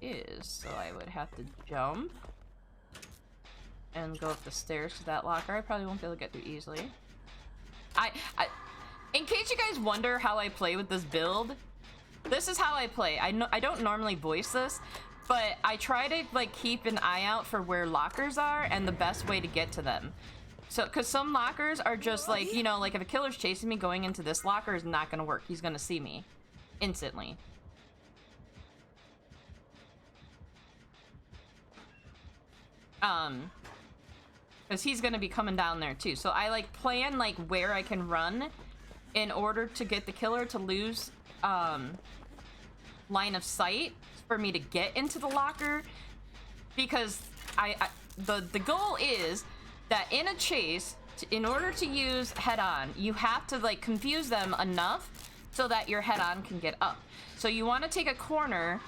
is. So I would have to jump and go up the stairs to that locker. I probably won't be able to get through easily. In case you guys wonder how I play with this build, this is how I play. I don't normally voice this, but I try to like keep an eye out for where lockers are and the best way to get to them. So, because some lockers are just like, you know, like if a killer's chasing me, going into this locker is not gonna work. He's gonna see me instantly. Because he's gonna be coming down there too. So I like plan like where I can run in order to get the killer to lose line of sight for me to get into the locker, because the goal is that in a chase, in order to use head-on, you have to like confuse them enough so that your head-on can get up. So you want to take a corner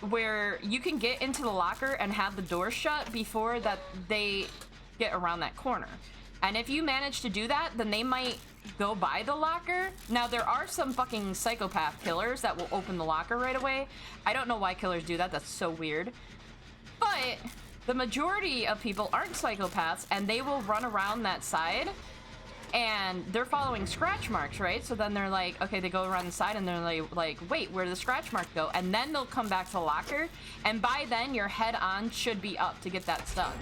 where you can get into the locker and have the door shut before that they get around that corner. And if you manage to do that, then they might go by the locker. Now, there are some fucking psychopath killers that will open the locker right away. I don't know why killers do that. That's so weird. But the majority of people aren't psychopaths, and they will run around that side, and they're following scratch marks, right? So then they're like, okay, they go around the side, and they're like, wait, where did the scratch mark go? And then they'll come back to the locker, and by then, your head-on should be up to get that stun.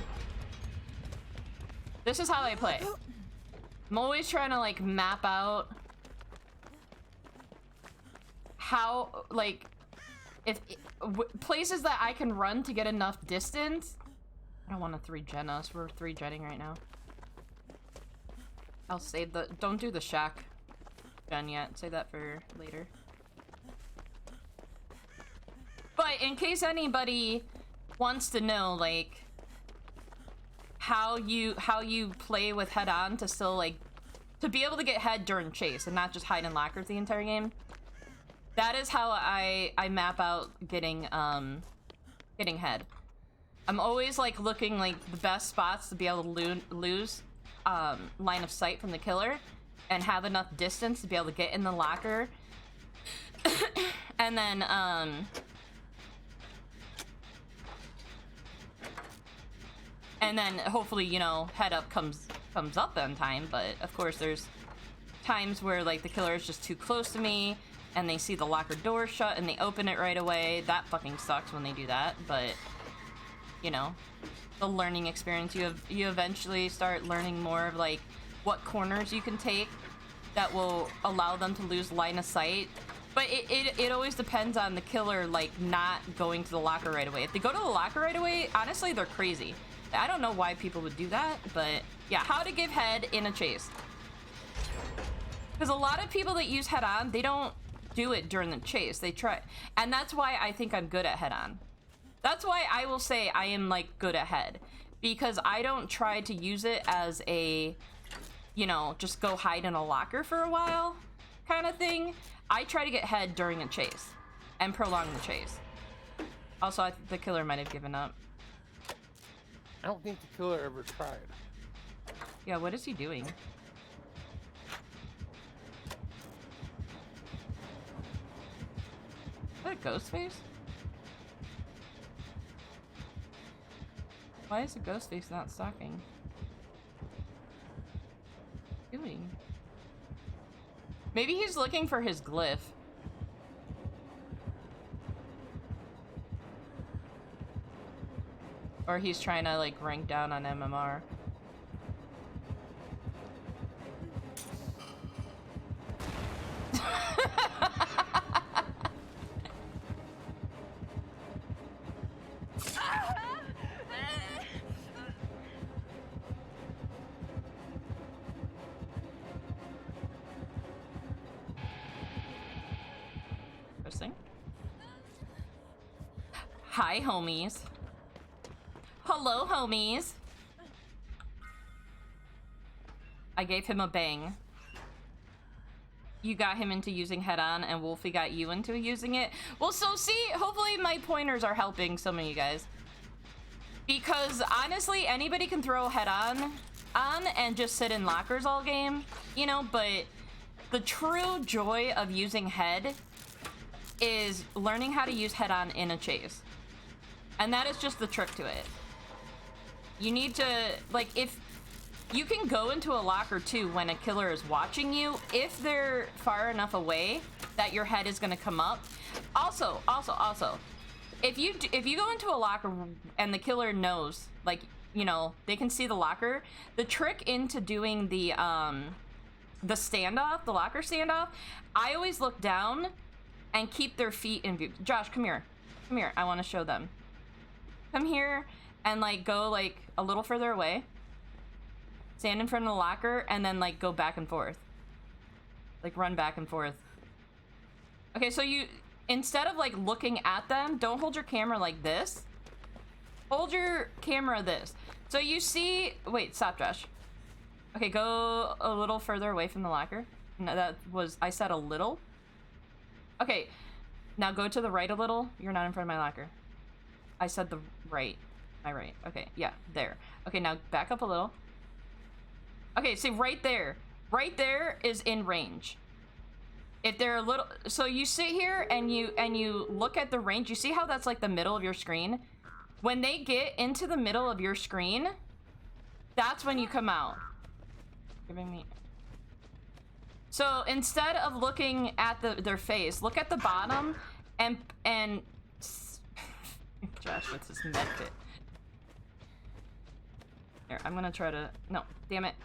This is how I play. I'm always trying to, like, map out how, like, places that I can run to get enough distance. I don't want to 3-gen us. We're 3-genning right now. I'll save the... Don't do the shack gen yet. Save that for later. But in case anybody wants to know, like, how you play with head-on to still, like, to be able to get head during chase and not just hide in lockers the entire game, that is how I map out getting head. I'm always, like, looking, like, the best spots to be able to lose line of sight from the killer and have enough distance to be able to get in the locker. And then hopefully, you know, head up comes up on time. But of course there's times where, like, the killer is just too close to me and they see the locker door shut and they open it right away. That fucking sucks when they do that, but you know, the learning experience, you eventually start learning more of, like, what corners you can take that will allow them to lose line of sight. But it always depends on the killer, like, not going to the locker right away. If they go to the locker right away, honestly, they're crazy. I don't know why people would do that, but yeah, how to give head in a chase. Because a lot of people that use head-on, they don't do it during the chase. They try, and that's why I think I'm good at head-on. That's why I will say I am, like, good at head. Because I don't try to use it as a, you know, just go hide in a locker for a while kind of thing. I try to get head during a chase and prolong the chase. Also, I think the killer might have given up. I don't think the killer ever tried. Yeah, what is he doing? Is that a ghost face? Why is the ghost face not stalking? What is he doing? Maybe he's looking for his glyph. Or he's trying to, like, rank down on MMR. Interesting. Hi, homies. Hello, homies. I gave him a bang. You got him into using head-on, and Wolfie got you into using it. Well, so see, hopefully my pointers are helping some of you guys. Because honestly, anybody can throw head-on and just sit in lockers all game, you know, but the true joy of using head is learning how to use head-on in a chase. And that is just the trick to it. You need to, like, if you can go into a locker too when a killer is watching you, if they're far enough away that your head is gonna come up. Also, if you go into a locker and the killer knows, like, you know, they can see the locker, the trick into doing the standoff, the locker standoff, I always look down and keep their feet in view. Josh, come here. Come here. I want to show them. Come here and, like, go, like, a little further away. Stand in front of the locker and then, like, go back and forth. Like, run back and forth. Okay, so you, instead of, like, looking at them, don't hold your camera like this. Hold your camera this. So you see, wait, stop, Josh. Okay, go a little further away from the locker. No, that was, I said a little. Okay, now go to the right a little. You're not in front of my locker. I said the right. My right. Okay, yeah, there. Okay, now back up a little. Okay, see, right there. Right there is in range. If they're a little, so you sit here and you look at the range. You see how that's like the middle of your screen? When they get into the middle of your screen, that's when you come out. Giving me. So instead of looking at their face, look at the bottom and Josh, what's this med kit? Here, I'm gonna try to, no, damn it.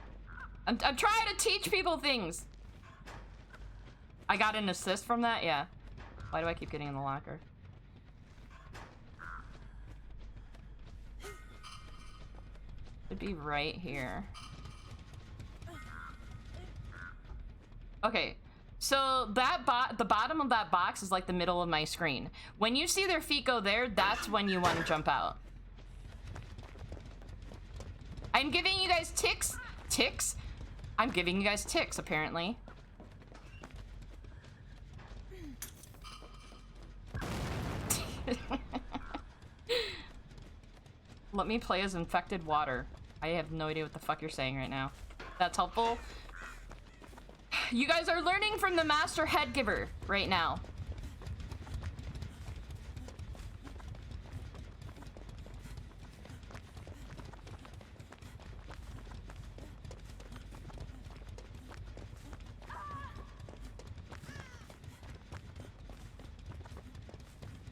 I'm trying to teach people things. I got an assist from that? Yeah. Why do I keep getting in the locker? It'd be right here. Okay, so that the bottom of that box is like the middle of my screen. When you see their feet go there, that's when you want to jump out. I'm giving you guys ticks. Ticks? I'm giving you guys ticks, apparently. Let me play as infected water. I have no idea what the fuck you're saying right now. That's helpful. You guys are learning from the master head giver right now.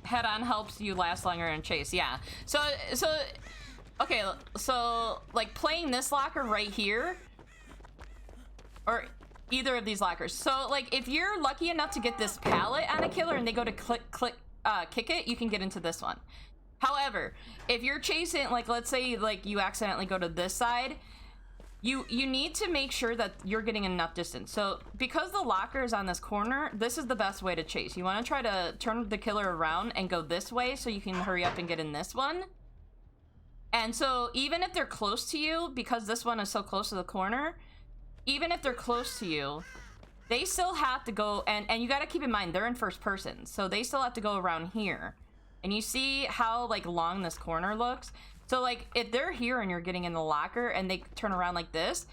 Head on helps you last longer in chase. Yeah. So okay, so like playing this locker right here, or either of these lockers. So like if you're lucky enough to get this pallet on a killer and they go to kick it, you can get into this one. However, if you're chasing, like let's say like you accidentally go to this side, you need to make sure that you're getting enough distance. So because the locker is on this corner, this is the best way to chase. You want to try to turn the killer around and go this way so you can hurry up and get in this one. And so even if they're close to you, because this one is so close to the corner, even if they're close to you, they still have to go, and you got to keep in mind, they're in first person, so they still have to go around here. And you see how like long this corner looks? So like if they're here and you're getting in the locker and they turn around like this,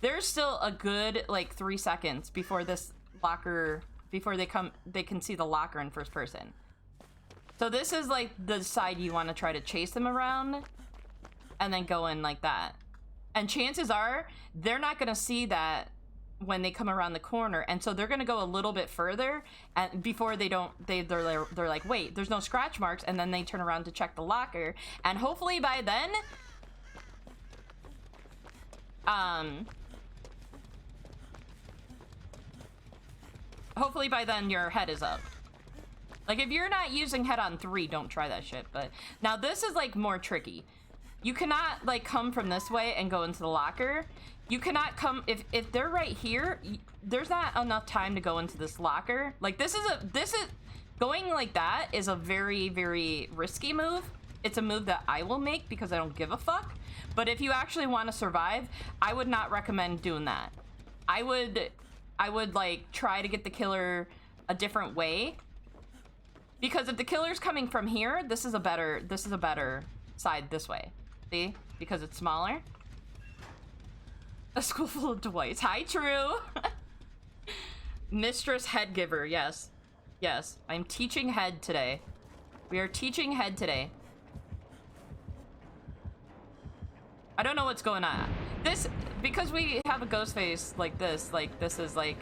there's still a good like 3 seconds before this locker, before they can see the locker in first person. So this is like the side you want to try to chase them around and then go in like that. And chances are they're not going to see that when they come around the corner, and so they're going to go a little bit further and before they're like, wait, there's no scratch marks, and then they turn around to check the locker, and hopefully by then your head is up. Like if you're not using head on 3, don't try that shit. But now this is like more tricky. You cannot like come from this way and go into the locker. You cannot come if they're right here. There's not enough time to go into this locker. Like this is going like that is a very, very risky move. It's a move that I will make because I don't give a fuck. But if you actually want to survive, I would not recommend doing that. I would like try to get the killer a different way. Because if the killer's coming from here, this is a better side this way. See? Because it's smaller. A school full of Dwights. Hi, True. Mistress Headgiver, yes. Yes, I'm teaching head today. We are teaching head today. I don't know what's going on. This, because we have a ghost face like this is like